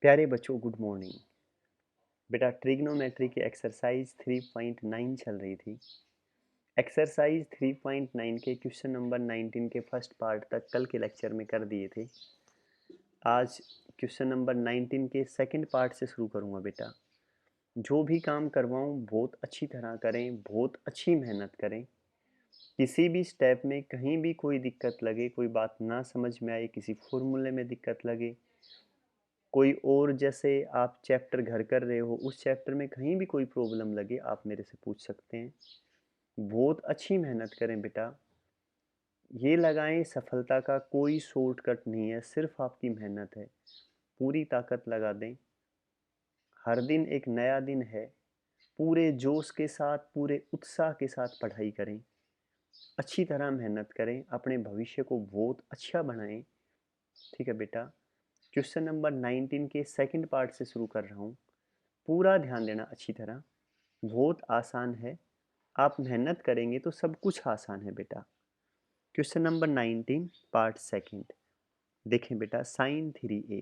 प्यारे बच्चों, good morning. बेटा, ट्रिग्नोमेट्री की एक्सरसाइज 3.9 चल रही थी। एक्सरसाइज 3.9 के क्वेश्चन नंबर 19 के फर्स्ट पार्ट तक कल के लेक्चर में कर दिए थे। आज क्वेश्चन नंबर 19 के सेकंड पार्ट से शुरू करूँगा। बेटा, जो भी काम करवाऊँ बहुत अच्छी तरह करें, बहुत अच्छी मेहनत करें। किसी भी स्टेप में कहीं भी कोई दिक्कत लगे, कोई बात ना समझ में आए, किसी फॉर्मूले में दिक्कत लगे, कोई और जैसे आप चैप्टर घर कर रहे हो उस चैप्टर में कहीं भी कोई प्रॉब्लम लगे, आप मेरे से पूछ सकते हैं। बहुत अच्छी मेहनत करें बेटा। ये लगाएं, सफलता का कोई शॉर्टकट नहीं है, सिर्फ आपकी मेहनत है। पूरी ताकत लगा दें। हर दिन एक नया दिन है। पूरे जोश के साथ, पूरे उत्साह के साथ पढ़ाई करें। अच्छी तरह मेहनत करें, अपने भविष्य को बहुत अच्छा बनाएं। ठीक है बेटा। क्वेश्चन नंबर 19 के सेकंड पार्ट से शुरू कर रहा हूँ। पूरा ध्यान देना अच्छी तरह। बहुत आसान है। आप मेहनत करेंगे तो सब कुछ आसान है बेटा। Question number 19 part second. देखें बेटा, sine 3a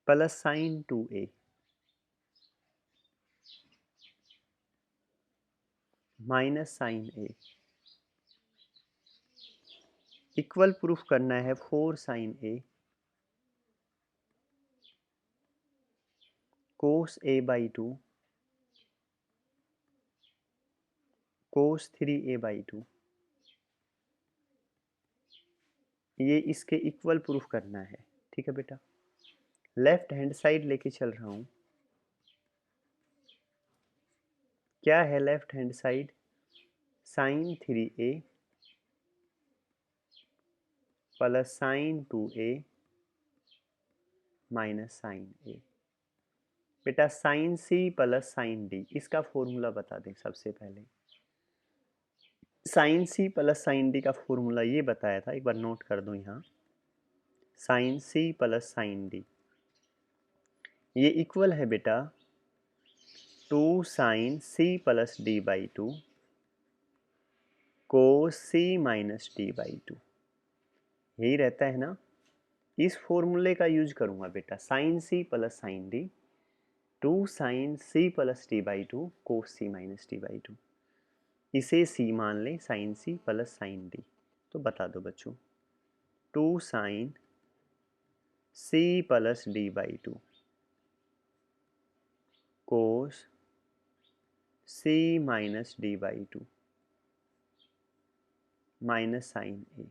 plus sine 2a minus sine a equal proof करना है 4 sine a cos a by 2 cos 3a by 2। ये इसके इक्वल प्रूफ करना है। ठीक है बेटा। लेफ्ट हैंड साइड लेके चल रहा हूँ। क्या है left hand side? Sine 3a plus sine 2a minus sine a। बेटा, sine C plus sine D, इसका फॉर्मूला बता दें सबसे पहले। Sine C plus sine D का फॉर्मूला ये बताया था, एक बार नोट कर दो यहाँ। Sine C plus sine D ये इक्वल है बेटा 2 sine C plus D by 2 cos C minus D by 2। यही रहता है ना। इस फॉर्मूले का यूज करूंगा बेटा। Sine C plus sine D 2 sine C plus D by 2 cos C minus D by 2। इसे सी मान लें, sine C plus sine D. तो बता दो बच्चों, 2 sine C plus D by 2 cos C minus D by 2 minus sine A.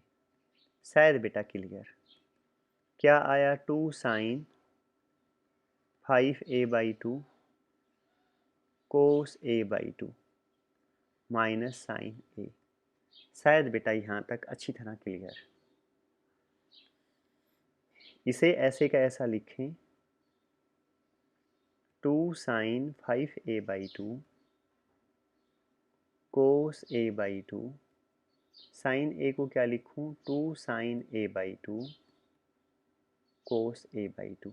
शायद बेटा clear. क्या आया? 2 sine 5a by 2 cos a by 2 minus sine A. शायद बेटा यहाँ तक अच्छी तरह क्लियर। इसे ऐसे का ऐसा लिखें, 2 sine 5a by 2 cos a by 2। Sine A को क्या लिखूं? 2 sine a by 2 cos a by 2।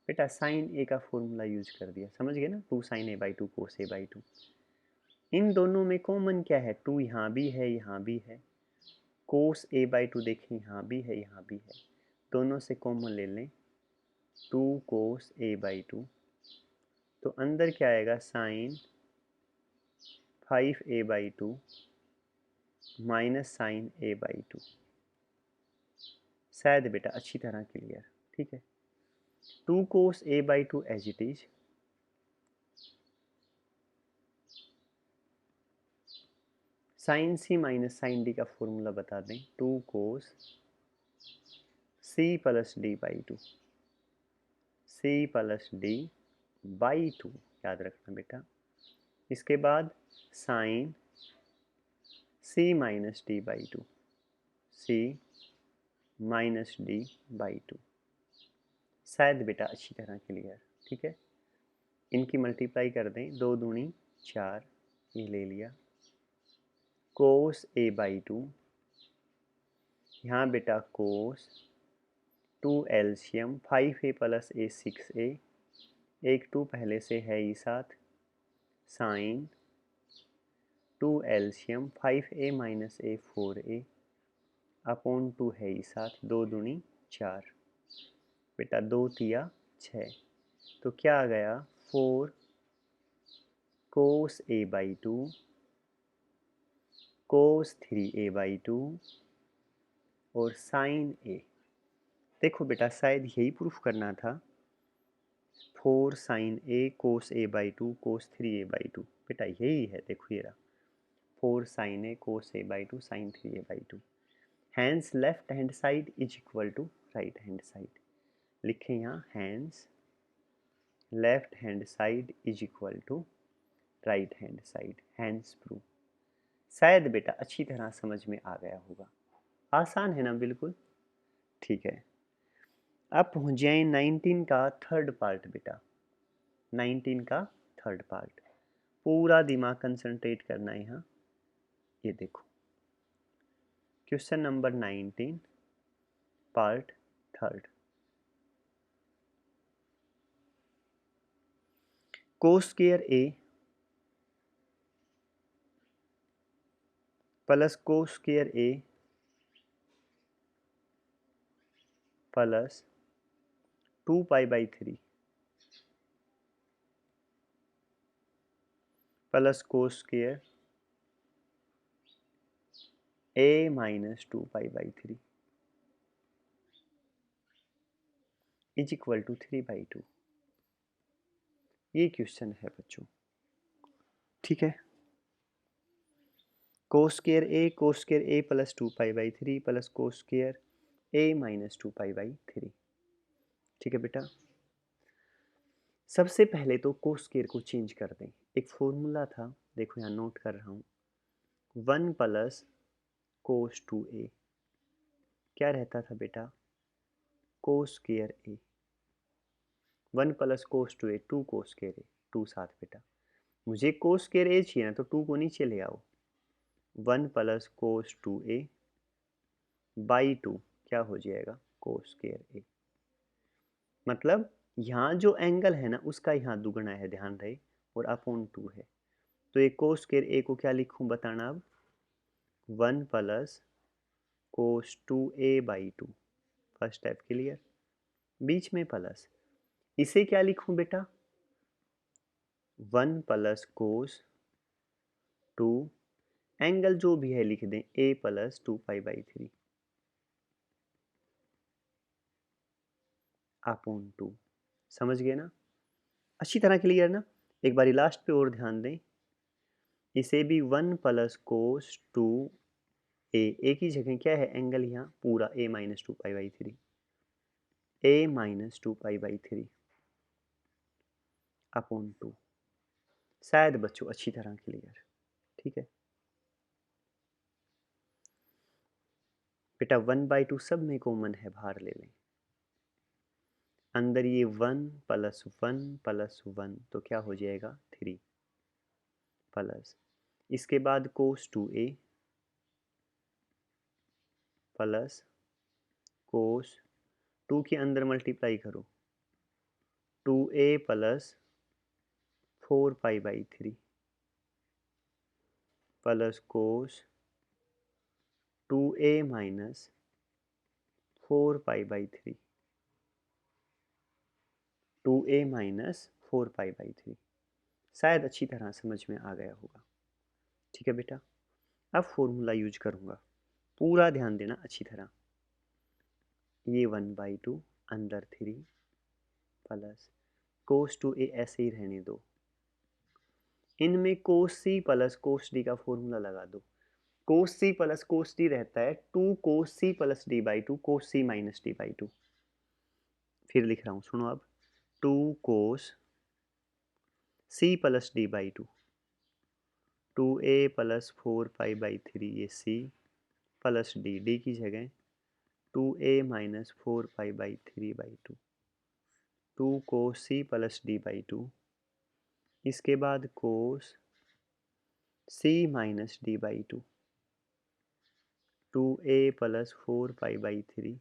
बेटा, साइन ए का फॉर्मूला यूज कर दिया, समझ गए ना। 2 sine a by 2 cos a by 2। इन दोनों में कॉमन क्या है? 2 यहाँ भी है, यहाँ भी है। कोस a बाई 2 देखें, यहाँ भी है, यहाँ भी है। दोनों से कॉमन ले लें, 2 कोस a बाई 2। तो अंदर क्या आएगा? Sine 5a by 2 minus sine a by 2। शायद बेटा अच्छी तरह क्लियर। ठीक है। 2 cos a by 2 as it is. Sine C minus sine D का फॉर्मूला बता दें, 2 cos C plus D by 2 C plus D by 2। याद रखना बेटा। इसके बाद sine C minus D by 2 C minus D by 2। शायद बेटा अच्छी तरह क्लियर। ठीक है। इनकी मल्टीप्लाई कर दें, 2 दूनी 4, ये ले लिया। कोस ए बाई 2, यहाँ बेटा कोस 2 एलसीएम 5a प्लस ए 6a, एक 2 पहले से है ही साथ। साइन 2 एलसीएम 5a माइनस ए 4a अपॉन 2 है ये 7, 2 दूनी 4 बेटा, 2 तिया 6, तो क्या आ गया 4 कोस A by 2 cos 3a by 2 और साइन ए। देखो बेटा शायद यही प्रूफ करना था, 4 sine A cos A by 2 cos 3a by 2, बेटा यही है, देखो ये रहा 4 sine A cos A by 2 sine 3a by 2। Hence left hand side is equal to right hand side. लिखें यहाँ hence left hand side is equal to right hand side, hence proof. शायद बेटा अच्छी तरह समझ में आ गया होगा, आसान है ना बिल्कुल। ठीक है, अब पहुंच जाए 19 का थर्ड पार्ट बेटा, 19 का थर्ड पार्ट। पूरा दिमाग कंसंट्रेट करना है यहाँ। ये देखो question number 19 part third. Cos square A plus cos square A plus 2 pi by 3 plus cos square A minus 2 pi by 3 is equal to 3 by 2। ये क्वेश्चन है बच्चों, ठीक है। Cos square A plus 2 pi by 3 plus cos square A minus 2 pi by 3, ठीक है बेटा। सबसे पहले तो कोस स्क्वायर को चेंज कर दें। एक फॉर्मूला था, देखो यहाँ नोट कर रहा हूँ, 1 प्लस कोस 2a क्या रहता था बेटा, cos square A. 1 plus cos 2a 2 cos square A, 2 साथ बेटा। मुझे कोस स्क्वायर ए चाहिए ना, तो 2 को नीचे ले आओ। 1 प्लस कोस 2a बाई 2 क्या हो जाएगा, कोस स्क्वायर ए। मतलब यहाँ जो एंगल है ना उसका यहाँ दुगना है, ध्यान रहे, और अपॉन 2 है। तो ये कोस स्क्वायर ए को क्या लिखूं बताना अब, 1 plus cos 2a by 2, first step clear, बीच में प्लस। इसे क्या लिखूं बेटा, 1 प्लस कोस 2, एंगल जो भी है लिख दें a plus 2 pi by 3 upon 2। समझ गए ना, अच्छी तरह क्लियर ना। एक बारी लास्ट पे और ध्यान दें, इसे भी 1 प्लस कोस 2 ए की जगह क्या है एंगल, यहाँ पूरा a minus 2 pi by 3, a minus 2 pi by 3 upon 2। शायद बच्चों अच्छी तरह क्लियर, ठीक है बेटा। 1/2 सब में कॉमन है, बाहर ले लें, अंदर ये 1 प्लस 1 प्लस 1 तो क्या हो जाएगा 3 प्लस, इसके बाद कोस 2a प्लस कोस 2 के अंदर मल्टीप्लाई करो 2a plus 4 pi by 3 plus cos 2a minus 4 pi by 3, 2a minus 4 pi by 3। शायद अच्छी तरह समझ में आ गया होगा, ठीक है बेटा। अब फॉर्मूला यूज करूँगा, पूरा ध्यान देना अच्छी तरह। ये 1/2 अंदर 3 प्लस कोस 2a ऐसे ही रहने दो, इनमें कोस सी प्लस कोस डी का फॉर्मूला लगा दो। कोस सी प्लस कोस डी रहता है 2 cos C plus D by 2 cos C minus D by 2। फिर लिख रहा हूँ सुनो अब, 2 cos C plus D by 2, 2a plus 4 pi by 3 ये सी प्लस डी की जगह 2a minus 4 pi by 3 by 2, 2 cos C plus D by 2, इसके बाद cos C minus D by 2, 2a plus 4 pi by 3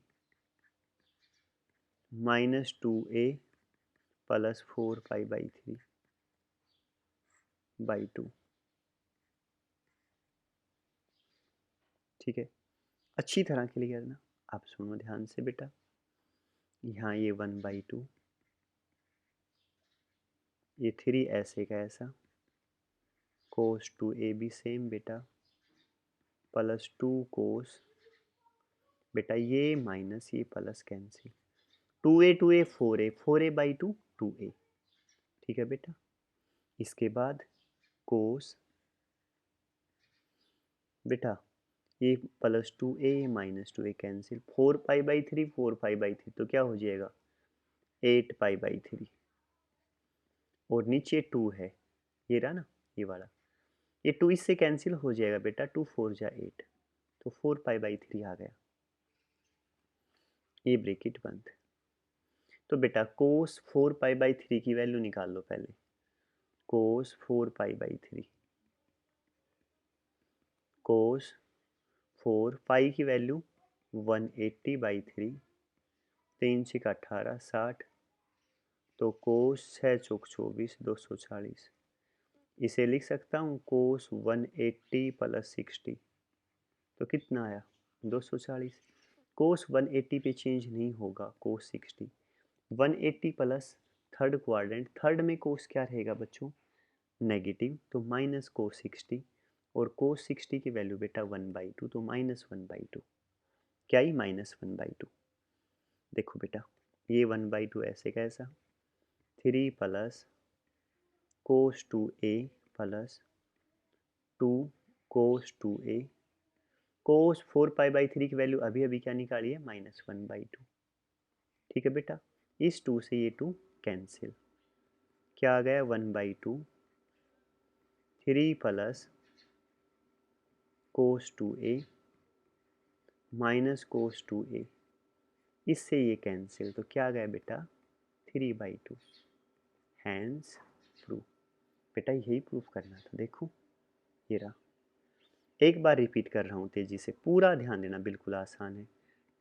minus 2a plus 4 pi by 3 by 2, ठीक है। अच्छी तरह clear ना? आप सुनो ध्यान से बेटा। यहाँ ये 1/2, ये 3 ऐसे का ऐसा, कोस 2a भी सेम बेटा, प्लस 2 कोस, बेटा ये माइनस ये plus cancel, 2a 4a, 4a/2 2a, ठीक है बेटा। इसके बाद कोस, बेटा ये plus 2a minus 2a cancel, 4π/3 4π/3 तो क्या हो जाएगा 8π/3, और नीचे 2 है, ये रहा ना ये वाला, ये 2 इससे कैंसिल हो जाएगा बेटा, 2 4 जा 8, तो 4π/3 आ गया, ये ब्रैकेट बंद। तो बेटा कोस 4π/3 की वैल्यू निकाल लो पहले, कोस 4π/3, कोस 4 पाई की वैल्यू 180/3, 3 6 18 60, तो कोस 6 चौक 24 240, इसे लिख सकता हूँ कोस 180 प्लस 60, तो कितना आया 240। कोस 180 पे चेंज नहीं होगा, कोस 60, 180 प्लस थर्ड क्वाड्रेंट, थर्ड में कोस क्या रहेगा बच्चों नेगेटिव, तो माइनस कोस 60, और कोस 60 की वैल्यू बेटा 1/2, तो -1/2, क्या ही -1/2। देखो बेटा ये 1/2 ऐसे कैसा, 3 प्लस कोस 2a प्लस 2 कोस 2a, कोस 4π/3 की वैल्यू अभी अभी क्या निकाली है -1/2, ठीक है बेटा। इस 2 से ये 2 कैंसिल, क्या आ गया 1/2, 3 plus cos 2a minus cos 2a, इससे ये कैंसिल, तो क्या आ गया बेटा 3/2, हैंस प्रूफ। बेटा यही प्रूफ करना था, देखो ये रहा। एक बार रिपीट कर रहा हूँ तेजी से, पूरा ध्यान देना, बिल्कुल आसान है,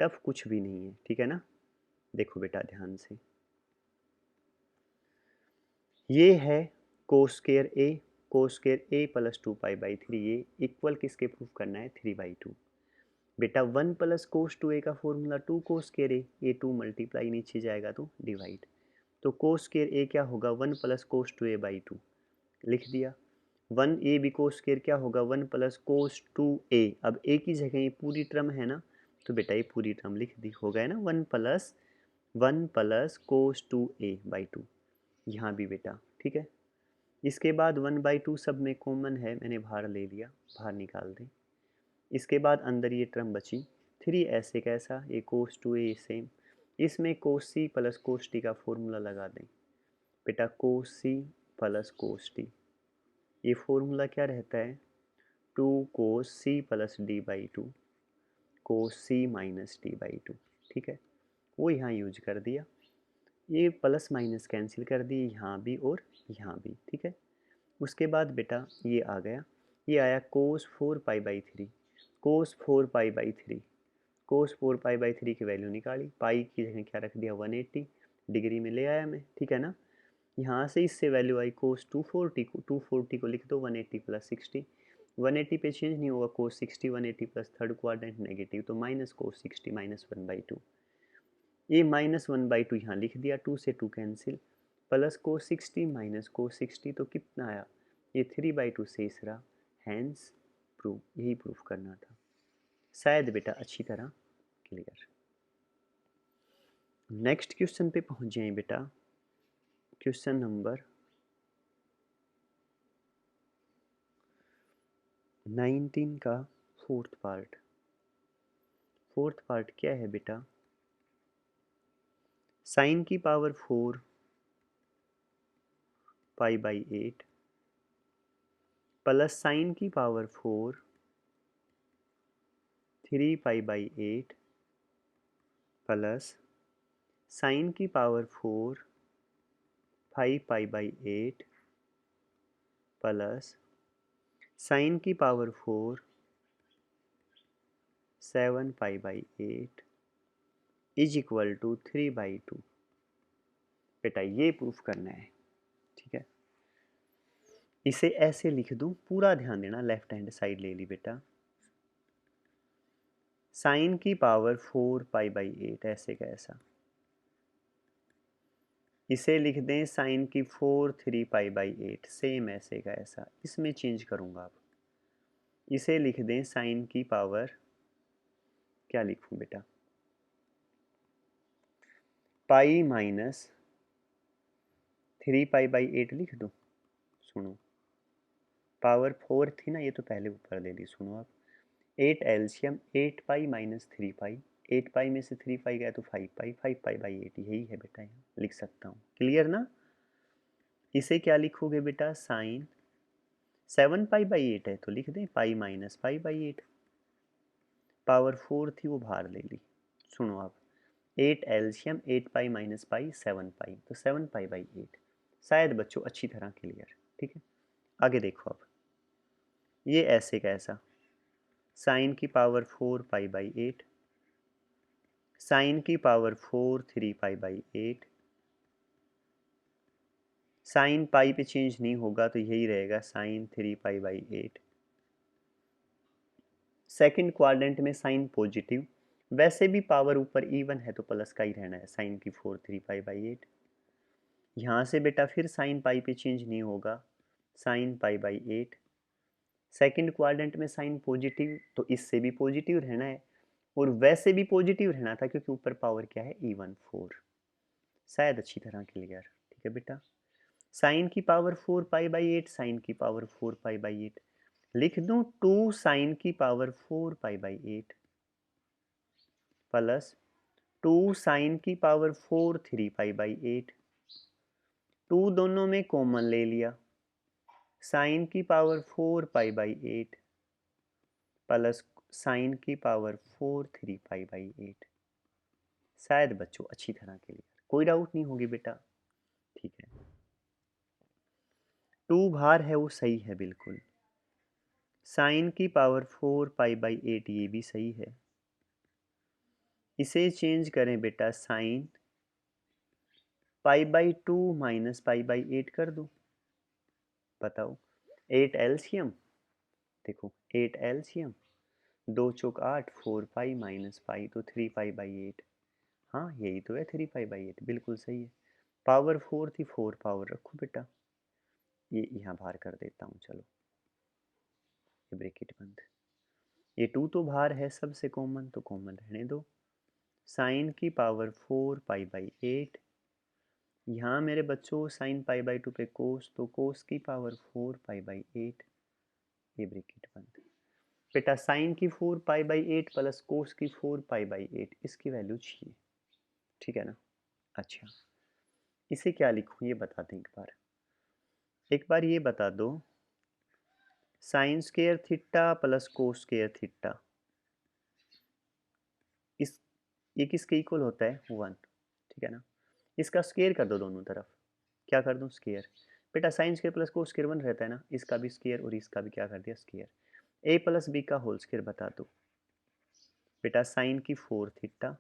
टफ कुछ भी नहीं है, ठीक है ना। देखो बेटा ध्यान से, ये है cos square a, cos square a plus 2π/3, ये इक्वल किसके प्रूफ करना है 3/2। बेटा 1 प्लस कोस 2a का फॉर्मूला 2 कोस स्क्वायर a, ये 2 मल्टीप्लाई नीचे जाएगा तो डिवाइड, तो कोस स्क्वायर a क्या होगा 1 प्लस कोस 2a/2, लिख दिया। 1a भी कोस स्क्वायर क्या होगा 1 प्लस कोस 2a, अब a की जगह ये पूरी टर्म है ना, तो बेटा ये पूरी टर्म लिख दी, हो गया ना 1 प्लस कोस 2a/2, यहाँ भी बेटा ठीक है। इसके बाद 1/2 सब में कॉमन है, मैंने बाहर ले लिया, बाहर निकाल दें। इसके बाद अंदर ये टर्म बची 3 ऐसे कैसा, ये कोस 2a सेम, इसमें कोस c प्लस कोस t का फॉर्मूला लगा दें बेटा, कोस c प्लस कोस t, ये फॉर्मूला क्या रहता है 2 कोस c प्लस d/2 कोस c माइनस d/2, ठीक है, वो यहाँ यूज कर दिया, ये प्लस माइनस कैंसिल कर दिए यहाँ भी और यहाँ भी, ठीक है। उसके बाद बेटा ये आ गया, ये आया कोस 4π/3, कोस 4π/3, कोस 4π/3 की वैल्यू निकाली, पाई की जगह क्या रख दिया 180, डिग्री में ले आया मैं, ठीक है ना। यहाँ से इससे वैल्यू आई कोस 240 को लिख दो 180 प्लस 60, 180 पे चेंज नहीं होगा, कोस 60 180 प्लस थर्ड क्वाड्रेंट नेगेटिव, तो माइनस कोस 60 -1/2, ये -1/2 यहाँ लिख दिया, 2 से 2 cancel, plus cos 60 minus cos 60, तो कितना आया ये 3/2 शेष रहा, हैंस प्रूफ, यही प्रूफ करना था। शायद बेटा अच्छी तरह क्लियर। नेक्स्ट क्वेश्चन पे पहुंच जाए बेटा, क्वेश्चन नंबर 19 का फोर्थ पार्ट। फोर्थ पार्ट क्या है बेटा, साइन की पावर 4π/8 प्लस साइन की पावर 4 3π/8 प्लस साइन की पावर 4 5π/8 प्लस साइन की पावर 4 7π/8 इज इक्वल टू 3/2। बेटा ये प्रूफ करना है, ठीक है। इसे ऐसे लिख दूं, पूरा ध्यान देना, लेफ्ट हैंड साइड ले ली बेटा, साइन की पावर 4π/8 ऐसे का ऐसा, इसे लिख दें साइन की 4 3π/8 सेम ऐसे का ऐसा, इसमें चेंज करूंगा अब, इसे लिख दें साइन की पावर, क्या लिखूं बेटा, π-3π/8 लिख दूं। सुनो, पावर 4 थी ना, ये तो पहले ऊपर दे दी। सुनो आप, 8 एलसीएम 8π-3π, 8π में से 3π गया तो 5π, 5π/8 यही है बेटा, यहाँ लिख सकता हूँ। क्लियर ना? इसे क्या लिखोगे बेटा, साइन 7π/8 है तो लिख दें π-π/8, पावर 4 थी वो बाहर ले ली। सुनो आप, 8 एलसीएम 8π-π 7π, तो 7π/8। शायद बच्चों अच्छी तरह क्लियर, ठीक है। आगे देखो अब, ये ऐसे कैसा, साइन की पावर 4π/8, साइन की पावर 4 3π/8, साइन पाई पे चेंज नहीं होगा तो यही रहेगा साइन 3π/8। सेकंड क्वाड्रेंट में साइन पॉजिटिव, वैसे भी पावर ऊपर इवन है तो प्लस का ही रहना है, साइन की 4 3π/8। यहाँ से बेटा फिर साइन पाई पे चेंज नहीं होगा, साइन π/8। सेकंड क्वाड्रेंट में साइन पॉजिटिव तो इससे भी पॉजिटिव रहना है, और वैसे भी पॉजिटिव रहना था क्योंकि ऊपर पावर क्या है, इवन 4। शायद अच्छी तरह क्लियर, ठीक है बेटा। साइन की पावर 4π/8, साइन की पावर 4π/8 लिख दूं, 2 साइन की पावर 4π/8 प्लस 2 साइन की पावर 4 3π/8, 2 दोनों में कॉमन ले लिया, साइन की पावर 4π/8 प्लस साइन की पावर 4 3π/8। शायद बच्चों अच्छी तरह क्लियर, कोई डाउट नहीं होगी बेटा, ठीक है। 2 बाहर है वो सही है बिल्कुल, साइन की पावर 4π/8 ये भी सही है। इसे चेंज करें बेटा, साइन π/2 माइनस π/8 कर दो, बताओ 8 एलसीएम, देखो 8 एलसीएम 2 चौक 8, 4π माइनस पाई तो 3π/8, हाँ यही तो है 3π/8, बिल्कुल सही है। पावर 4 थी, 4 पावर रखो बेटा, ये यहाँ बाहर कर देता हूँ, चलो ये ब्रैकेट बंद। ये 2 तो बाहर है सबसे कॉमन, तो कॉमन रहने दो, साइन की पावर 4π/8, यहाँ मेरे बच्चों साइन π/2 पे कोस, तो कोस की पावर 4π/8, ये ब्रैकेट बंद। बेटा साइन की 4π/8 प्लस कोस की 4π/8, इसकी वैल्यू चाहिए, ठीक है ना। अच्छा, इसे क्या लिखूं ये बता दें एक बार ये बता दो, sine square theta plus cos square theta, इस ये किसके इक्वल होता है, 1, ठीक है ना। इसका स्क्वायर कर दो दोनों तरफ, क्या कर दूं, स्क्वायर। बेटा sine square plus cos square 1 रहता है ना, इसका भी स्क्वायर और इसका भी क्या कर दिया, स्क्वायर। ए प्लस बी का होल स्क्वायर बता दो, बेटा साइन की 4 थीटा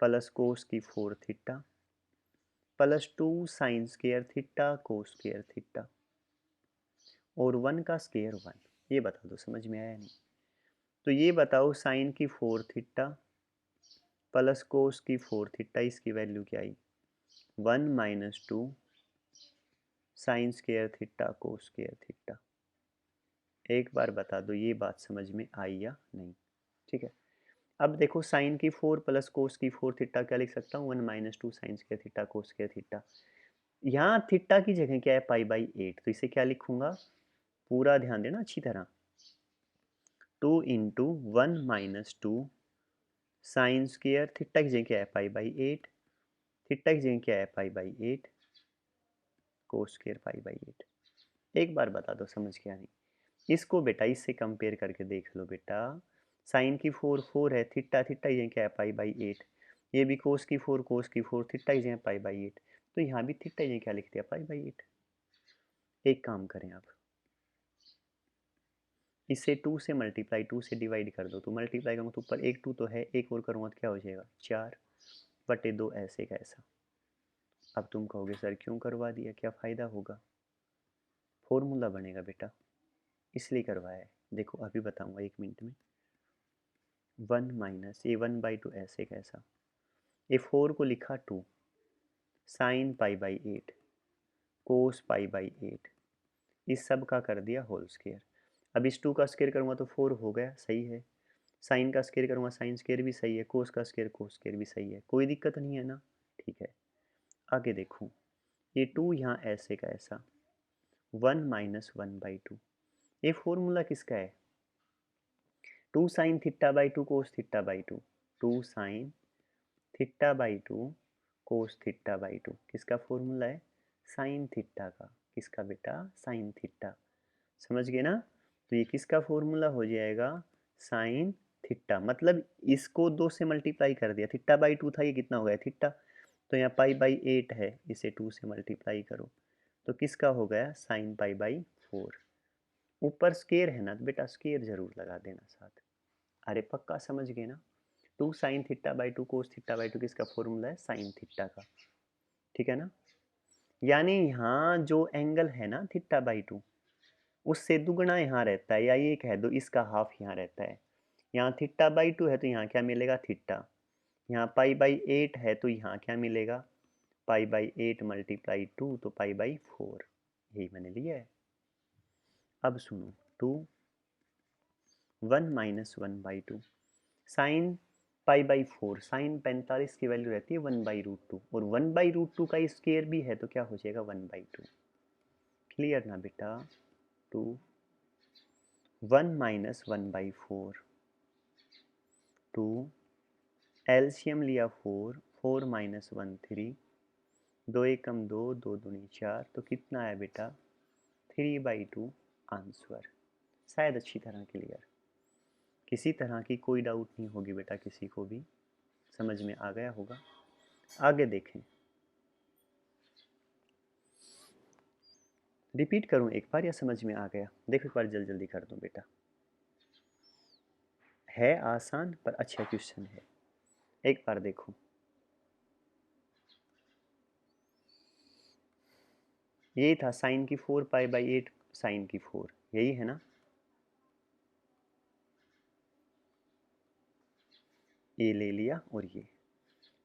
प्लस कोस की 4 theta plus 2 sine square theta cos square theta, और 1 का स्क्वायर 1, ये बता दो समझ में आया नहीं। तो ये बताओ साइन की 4 थीटा प्लस कोस की 4 थीटा, इसकी वैल्यू क्या आई, 1 minus 2 sine square theta cos square theta. एक बार बता दो ये बात समझ में आई या नहीं, ठीक है। अब देखो साइन की 4 प्लस कोस की 4 थीटा क्या लिख सकता हूँ, 1 minus 2 sine square theta cos square theta. यहाँ थीटा की जगह क्या है, π/8, तो इसे क्या लिखूंगा, पूरा ध्यान देना अच्छी तरह, 2 into 1 minus 2 sine square theta की जगह क्या है, π/8, थीटा की जगह क्या है, π/8 कोस स्क्वायर π/8। एक बार बता दो समझ क्या नहीं, इसको बेटा इससे कंपेयर करके देख लो बेटा, साइन की 4 4 है, थीटा थीटा ये क्या है, π/8, ये भी कोस की 4 कोस की 4 थीटा ये π/8, तो यहाँ भी थीटा ये क्या लिख दिया, π/8। एक काम करें आप, इसे 2 से मल्टीप्लाई 2 से डिवाइड कर दो, तो मल्टीप्लाई करूँगा तो ऊपर एक 2 तो है, एक और करूँगा तो क्या हो जाएगा, 4/2 ऐसे का ऐसा। अब तुम कहोगे सर क्यों करवा दिया, क्या फ़ायदा होगा, फॉर्मूला बनेगा बेटा, इसलिए करवाया है। देखो अभी बताऊंगा 1 मिनट में। 1 माइनस ये 1/2 ऐसे कैसा, ये 4 को लिखा 2, sign pi by 8, cos pi by 8, इस सब का कर दिया होल स्क्वायर। अब इस 2 का स्क्वायर करूँगा तो 4 हो गया, सही है। साइन का स्क्वायर करूँगा साइन स्क्वायर भी सही है, कोस का स्क्वायर कोस स्क्वायर भी सही है, कोई दिक्कत नहीं है ना। ठीक है, आगे देखो, ये 2 यहाँ ऐसे का ऐसा, 1 माइनस 1/2, ये फॉर्मूला किसका है, 2 sine theta by 2 cos theta by 2, 2 sine theta by 2 cos theta by 2, किसका फॉर्मूला है, साइन थीटा का। किसका बेटा, साइन थीटा, समझ गए ना। तो ये किसका फॉर्मूला हो जाएगा, साइन थीटा, मतलब इसको 2 से मल्टीप्लाई कर दिया, थीटा बाई 2 था, ये कितना हो गया थीटा, तो यहाँ पाई बाई 8 है, इसे 2 से मल्टीप्लाई करो तो किसका हो गया, साइन पाई बाई 4। ऊपर स्केयर है ना, तो बेटा स्केयर जरूर लगा देना साथ। अरे पक्का समझ गए ना। 2 sine theta by 2 cos theta by 2 किसका फॉर्मूला है, साइन थीटा का। ठीक है ना, यानी यहाँ जो एंगल है ना थीटा बाई 2, उससे दुगना यहाँ रहता है, या ये कह दो इसका हाफ यहाँ रहता है। यहाँ थीटा बाई 2 है तो यहाँ क्या मिलेगा, थीटा। यहाँ पाई बाई 8 है तो यहाँ क्या मिलेगा, पाई बाई 8 मल्टीप्लाई 2, तो पाई बाई 4, यही मैंने लिया है। अब सुनो, 2 1 minus 1/2, sine pi by 4, sine 45 की वैल्यू रहती है 1/√2, और 1/√2 का स्क्वायर भी है तो क्या हो जाएगा 1/2। क्लियर ना बेटा। 2 1 माइनस 1/4, 2 एलसीएम लिया 4, 4 माइनस 1 3, 2 एकम 2, 2 दूनी 4, तो कितना आया बेटा 3/2 आंसर। शायद अच्छी तरह क्लियर, किसी तरह की कोई डाउट नहीं होगी बेटा, किसी को भी समझ में आ गया होगा। आगे देखें, रिपीट करूं एक बार या समझ में आ गया, देखो एक बार जल्दी जल्दी कर दूं बेटा, है आसान पर अच्छा क्वेश्चन है। एक बार देखो, यही था साइन की 4 पाई बाई 8 साइन की 4, यही है ना। ये ले लिया, और ये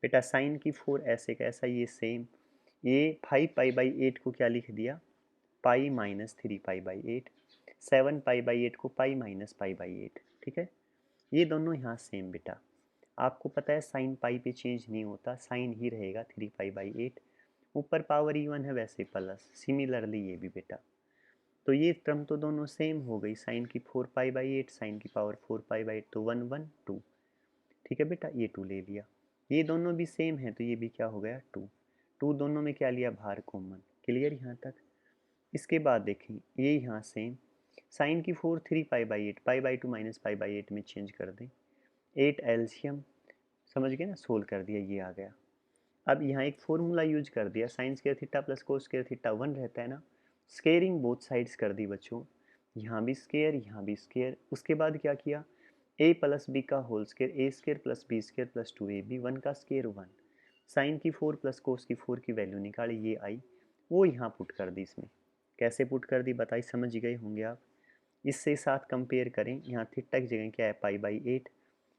बेटा साइन की 4 ऐसे कैसा, ये सेम, ये 5 पाई बाई 8 को क्या लिख दिया, pi minus 3 pi by 8, 7 pi by 8 को पाई माइनस पाई बाई 8। ठीक है, ये दोनों यहाँ सेम बेटा, आपको पता है साइन पाई पे चेंज नहीं होता, साइन ही रहेगा 3 पाई बाई 8, ऊपर पावर इवन है वैसे प्लस, सिमिलरली ये भी बेटा। तो ये टर्म तो दोनों सेम हो गई, साइन की 4 पाई बाई 8 साइन की पावर 4 पाई बाई 8, तो 1 1 2। ठीक है बेटा, ये 2 ले लिया, ये दोनों भी सेम है तो ये भी क्या हो गया 2, 2 दोनों में क्या लिया बाहर कॉमन। क्लियर यहाँ तक। इसके बाद देखें, ये यहाँ सेम, साइन की 4 3 pi by 8, pi by 2 minus pi by 8 में चेंज कर दें, 8 एल्शियम, समझ गए ना, सोल्व कर दिया, ये आ गया। अब यहाँ एक फॉर्मूला यूज कर दिया, sine square theta plus cos square theta 1 रहता है ना, स्केयरिंग बोथ साइड्स कर दी बच्चों, यहाँ भी स्केयर यहाँ भी स्केयर। उसके बाद क्या किया, a प्लस बी का whole square, A square plus B square plus 2ab, 1 का स्क्वायर 1, साइन की 4 प्लस कोस की 4 की वैल्यू निकाली, ये आई, वो यहाँ पुट कर दी इसमें। कैसे पुट कर दी बताइए, समझ गए होंगे आप। इससे साथ कंपेयर करें, यहाँ थीटा की जगह क्या है पाई बाई 8,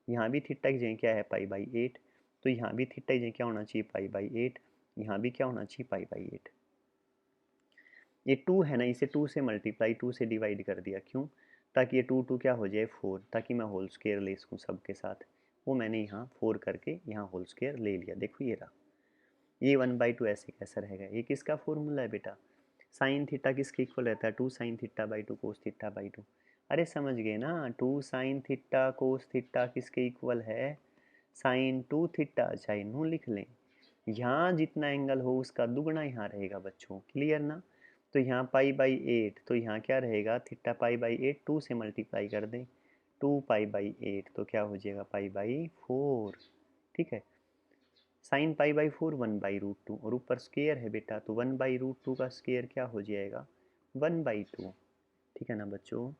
यहाँ भी थीटा की जगह क्या है पाई बाई 8, तो यहाँ भी थीटा की जगह क्या होना चाहिए पाई बाई 8, यहाँ भी क्या होना चाहिए पाई बाई 8। ये 2 है ना, इसे 2 से मल्टीप्लाई 2 से डिवाइड कर दिया, क्यों, ताकि ये 2 2 क्या हो जाए 4, ताकि मैं होल स्क्वायर ले सकूँ सबके साथ, वो मैंने यहाँ 4 करके यहाँ होल स्क्वायर ले लिया। देखो ये रहा, ये 1/2 ऐसे कैसा रहेगा, ये किसका फॉर्मूला है बेटा, साइन थीटा किसके इक्वल रहता है, 2 sine theta by 2 cos theta by 2। अरे समझ गए ना, 2 साइन थीटा कोस थीटा किसके इक्वल है, साइन 2 थीटा, चाहे नू लिख लें, यहाँ जितना एंगल हो उसका दुगना यहाँ रहेगा बच्चों। क्लियर ना। तो यहाँ पाई बाई 8, तो यहाँ क्या रहेगा थीटा पाई बाई 8, 2 से मल्टीप्लाई कर दें, 2 पाई बाई 8, तो क्या हो जाएगा पाई बाई 4। ठीक है, साइन पाई बाई 4 1/√2, और ऊपर स्क्वायर है बेटा, तो 1/√2 का स्क्वायर क्या हो जाएगा 1/2। ठीक है ना बच्चों,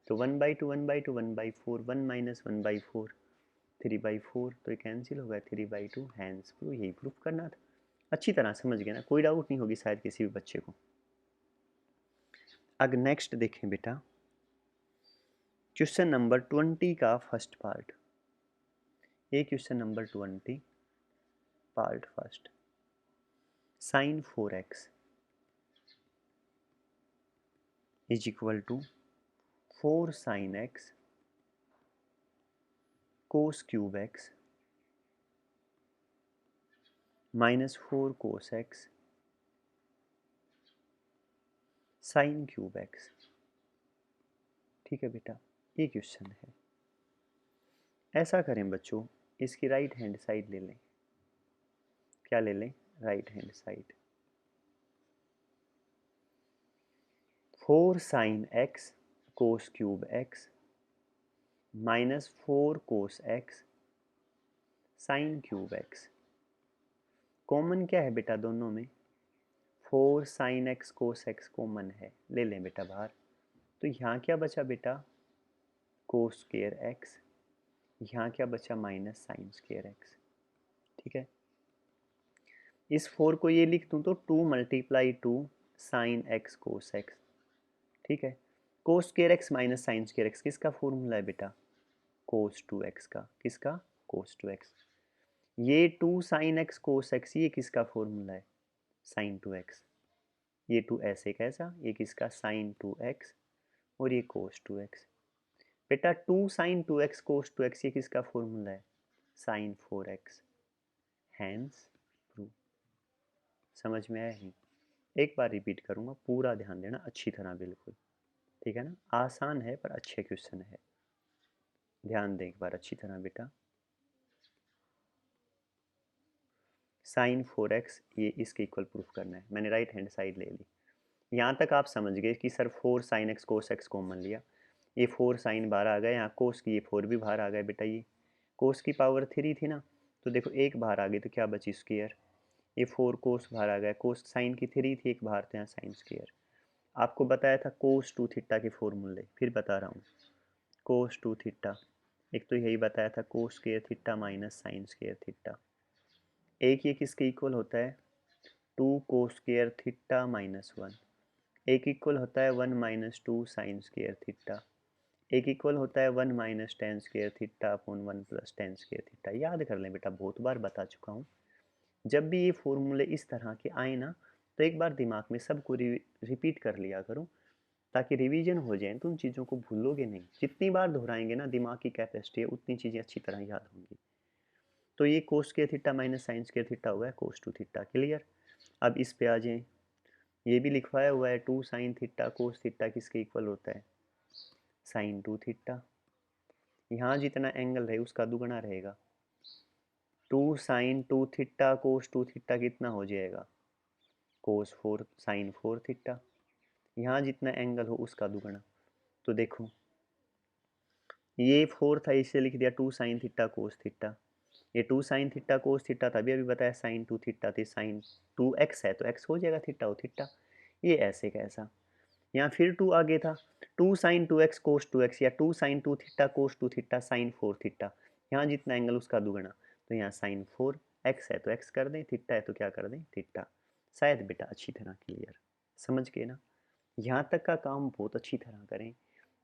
तो 1/2 1/2 1/4, 1 माइनस 1/4 3/4, तो ये कैंसिल होगा 3/2, हैंस प्रूफ, यही प्रूफ करना था। अच्छी तरह समझ गए ना, कोई डाउट नहीं होगी शायद किसी भी बच्चे को। अगर नेक्स्ट देखें बेटा, क्वेश्चन नंबर 20 का फर्स्ट पार्ट, ये question number 20 part first. Sine 4x is equal to 4 sine x cos cube x minus 4 cos x sine cube x। ठीक है बेटा, ये क्वेश्चन है। ऐसा करें बच्चों, इसकी राइट हैंड साइड ले लें। क्या ले लें? Right hand side. 4 sine x cos cube x minus 4 cos x sine cube x। Common क्या है बेटा दोनों में? 4 sine x cos x common है, ले लें बेटा बाहर। तो यहाँ क्या बचा बेटा? Cos square x। यहाँ क्या बचा? Minus sine square x। ठीक है, इस 4 को ये लिख दूँ तो 2 multiply 2 sign x cos x। ठीक है, cos square x minus sine square x किसका फॉर्मूला है बेटा? कोस 2x का। किसका? कोस 2x। ये 2 साइन x कोस x ये किसका फॉर्मूला है? Sign 2x। ये 2 ऐसे कैसा? ये किसका? साइन 2x और ये कोस 2x। बेटा 2 साइन 2x कोस 2x ये किसका फॉर्मूला है? Sine 4x। Hence prove. समझ में आया ही? एक बार रिपीट करूँगा, पूरा ध्यान देना अच्छी तरह, बिल्कुल। ठीक है ना? आसान है पर अच्छे क्वेश्चन है, ध्यान दें एक बार अच्छी तरह बेटा। साइन 4x ये इसके इक्वल प्रूफ करना है। मैंने राइट हैंड साइड ले ली। यहाँ तक आप समझ गए कि sir 4 sine x cos x common लिया, ये 4 साइन बाहर आ गया, यहाँ कोस की ये 4 भी बाहर आ गया बेटा। ये कोस की पावर 3 थी ना, तो देखो एक बाहर आ गई तो क्या बची? स्क्वायर। ये 4 कोस बाहर आ गया, कोस साइन की 3 थी, एक बाहर तो यहाँ साइन स्क्वायर। आपको बताया था कोस 2 थीटा के फॉर्मूले, फिर बता रहा हूँ। कोस 2 थीटा, एक तो यही बताया था cos square theta minus sine square theta. एक ये किसके इक्वल होता है? 2 कोस स्क्वायर थीटा माइनस 1। एक इक्वल होता है 1 माइनस 2 साइन स्क्वायर थीटा। एक इक्वल होता है 1 minus ten square theta upon 1 plus ten square theta. याद कर लें बेटा, बहुत बार बता चुका हूँ। जब भी ये फॉर्मूले इस तरह के आए ना, तो एक बार दिमाग में सबको रिपीट कर लिया करो, ताकि रिवीजन हो जाए तो उन चीज़ों को भूलोगे नहीं। जितनी बार दोहराएंगे ना, दिमाग की कैपेसिटी है उतनी चीज़ें अच्छी तरह याद होंगी। तो ये cos square theta minus sine square theta हुआ है कोस 2 थीटा। क्लियर? अब इस पे आ जाए, ये भी लिखवाया हुआ है 2 साइन थीटा कोस थीटा किसके इक्वल होता है? Sine 2 theta. यहाँ जितना एंगल रहे उसका दुगना रहेगा। 2 साइन 2 थीटा कोस 2 थीटा कितना हो जाएगा? कोस 4 साइन 4 थीटा। यहाँ जितना एंगल हो उसका दुगना। तो देखो ये 4 था, इसे लिख दिया 2 साइन थीटा कोस थीटा। ये 2 साइन थीटा कोस थीटा था, अभी बताया साइन 2 थीटा थी, साइन 2x है तो x हो जाएगा, थीटा हो थीटा। ये ऐसे कैसा? यहाँ फिर 2 आगे था, 2 साइन 2x कोस 2x या 2 sine 2 theta cos 2 theta sine 4 theta. यहाँ जितना एंगल उसका दुगना, तो यहाँ साइन 4 x है तो x कर दें, थीटा है तो क्या कर दें? थीटा। शायद बेटा अच्छी तरह क्लियर समझ गए ना? यहाँ तक का काम बहुत अच्छी तरह करें,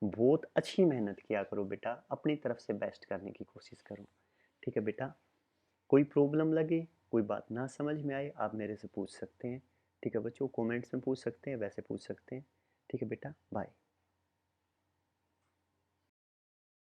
बहुत अच्छी मेहनत किया करो बेटा, अपनी तरफ से बेस्ट करने की कोशिश करो। ठीक है बेटा? कोई प्रॉब्लम लगे, कोई बात ना समझ में आए, आप मेरे से पूछ सकते हैं। ठीक है बच्चों, कमेंट्स में पूछ सकते हैं, वैसे पूछ सकते हैं। ठीक है बेटा, बाय।